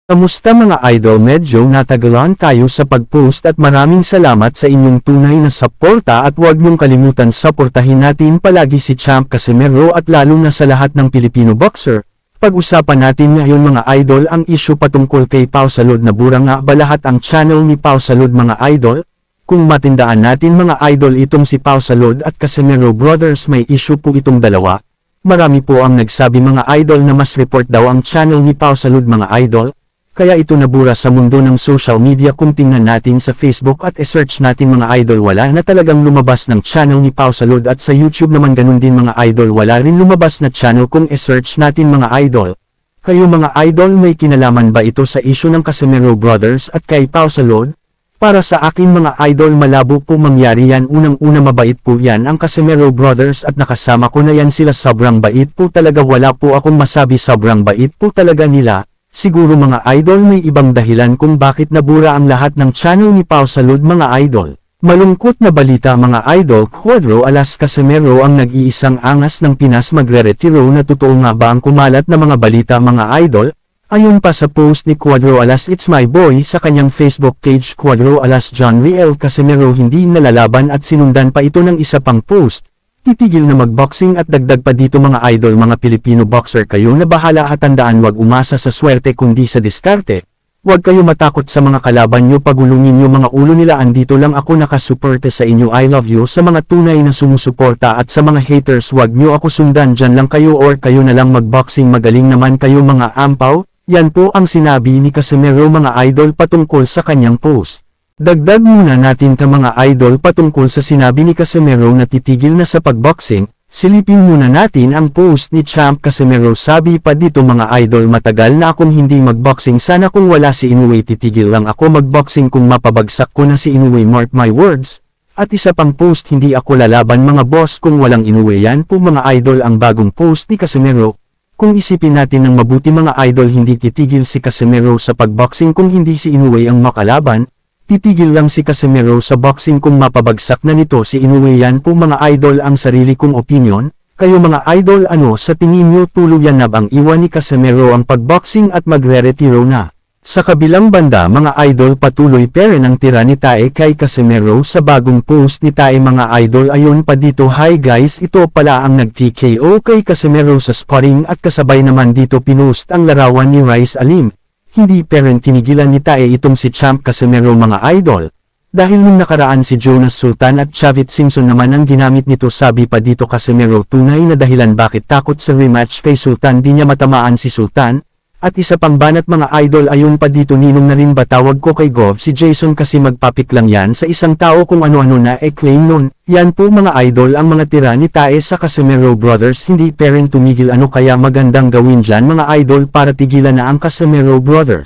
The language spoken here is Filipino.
Kamusta mga idol? Medyo natagalan tayo sa pag-post at maraming salamat sa inyong tunay na suporta at huwag niyong kalimutan suportahin natin palagi si Champ Casimero at lalo na sa lahat ng Pilipino boxer. Pag-usapan natin ngayon mga idol ang issue patungkol kay Pau Salud. Nabura nga ba lahat ang channel ni Pau Salud mga idol? Kung matindaan natin mga idol itong si Pau Salud at Casimero Brothers, may issue po itong dalawa. Marami po ang nagsabi mga idol na mas report daw ang channel ni Pau Salud mga idol. Kaya ito nabura sa mundo ng social media. Kung tingnan natin sa Facebook at e-search natin mga idol, wala na talagang lumabas ng channel ni Pau Salud, at sa YouTube naman ganun din mga idol, wala rin lumabas na channel kung e-search natin mga idol. Kayo mga idol, may kinalaman ba ito sa issue ng Casimero Brothers at kay Pau Salud? Para sa akin mga idol, malabo po mangyari yan. Unang-una, mabait po yan ang Casimero Brothers at nakasama ko na yan sila, sobrang bait po talaga, wala po akong masabi, sobrang bait po talaga nila. Siguro mga idol may ibang dahilan kung bakit nabura ang lahat ng channel ni Pau Salud mga idol. Malungkot na balita mga idol, Cuadro Alas Casimero ang nag-iisang angas ng Pinas magre-retiro na. Totoo nga ba ang kumalat na mga balita mga idol? Ayon pa sa post ni Cuadro Alas It's My Boy sa kanyang Facebook page, Cuadro Alas John Riel Casimero hindi nalalaban at sinundan pa ito ng isa pang post. Titigil na magboxing at dagdag pa dito mga idol, mga Pilipino boxer kayo na bahala at tandaan, wag umasa sa swerte kundi sa diskarte. Huwag kayo matakot sa mga kalaban nyo, pagulungin nyo mga ulo nila. Andito lang ako nakasuporte sa inyo. I love you sa mga tunay na sumusuporta, at sa mga haters wag nyo ako sundan, dyan lang kayo or kayo na lang magboxing, magaling naman kayo mga ampaw. Yan po ang sinabi ni Casimero mga idol patungkol sa kanyang post. Dagdag muna natin ka mga idol patungkol sa sinabi ni Casimero na titigil na sa pagboxing. Silipin muna natin ang post ni Champ Casimero. Sabi pa dito mga idol, matagal na akong hindi magboxing, sana kung wala si Inoue titigil lang ako magboxing, kung mapabagsak ko na si Inoue, mark my words. At isa pang post, hindi ako lalaban mga boss kung walang Inoue. Yan po mga idol ang bagong post ni Casimero. Kung isipin natin ng mabuti mga idol, hindi titigil si Casimero sa pagboxing kung hindi si Inoue ang makalaban. Titigil lang si Casimero sa boxing kung mapabagsak na nito si Inoue. Yan po mga idol ang sarili kong opinion. Kayo mga idol, ano sa tingin nyo? Tuluyan na bang iwan ni Casimero ang pagboxing at magre-retiro na? Sa kabilang banda mga idol, patuloy pa rin ang tira ni Tae kay Casimero. Sa bagong post ni Tae mga idol, ayon pa dito, hi guys, ito pala ang nag-TKO kay Casimero sa sparring, at kasabay naman dito pinost ang larawan ni Rice Alim. Hindi pa rin tinigilan ni Tae itong si Champ Casimero mga idol. Dahil nung nakaraan si Jonas Sultan at Chavit Singson naman ang ginamit nito. Sabi pa dito Casimero, tunay na dahilan bakit takot sa rematch kay Sultan, di niya matamaan si Sultan. At isa pang banat mga idol, ayon pa dito, ninong na rin ba tawag ko kay Gov si Jason kasi magpapik lang yan sa isang tao kung ano-ano na claim nun. Yan po mga idol ang mga tira ni Tae sa Casimero Brothers. Hindi pa rin tumigil, ano kaya magandang gawin dyan mga idol para tigilan na ang Casimero Brothers?